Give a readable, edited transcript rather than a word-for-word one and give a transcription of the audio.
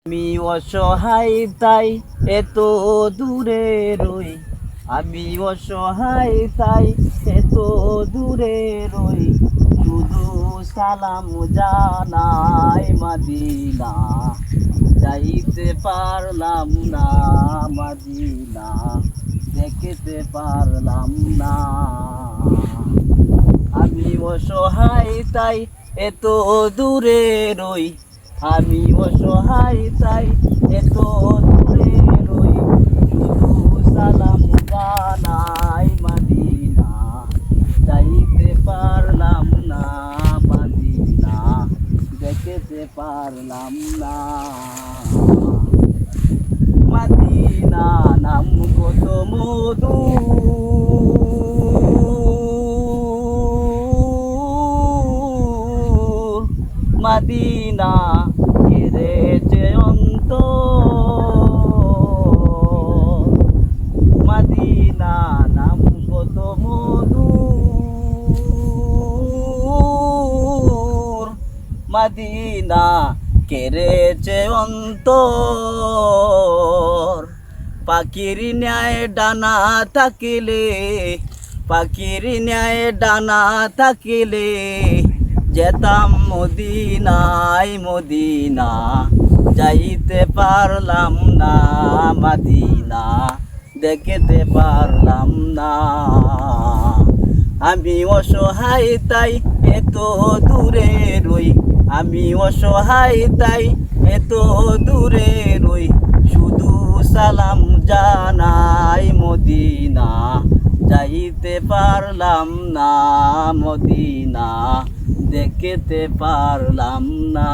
আমি অসহায় তাই এত দূরে রই। আমি অসহায় তাই এত দূরে রই। শুধু সালাম জানাই মদিনা, যাইতে পারলাম না মদিনা, দেখতে পারলাম না। আমি অসহায় তাই এত দূরে রই। আমি অসহায় তাই এত দূরে রই। শুধু সালাম জানাই মদিনা, যাইতে পারলাম না মদিনা, দেখতে পারলাম না। মদিনা নাম কত মধু, মদিনা কেড়েছে অন্তর। মদিনা নাম কত মধুর, মদিনা কেড়েছে অন্তর। পাখির ন্যায় ডানা থাকিলে, পাখির ন্যায় ডানা থাকিলে, যেতাম মদিনায় মদিনা, যাইতে পারলাম না মদিনা, দেখতে পারলাম না। আমি অসহায় তাই এত দূরে রই। আমি অসহায় তাই এত দূরে রই। শুধু সালাম জানাই মদিনা, যাইতে পারলাম না মদিনা, দেখতে পারলাম না।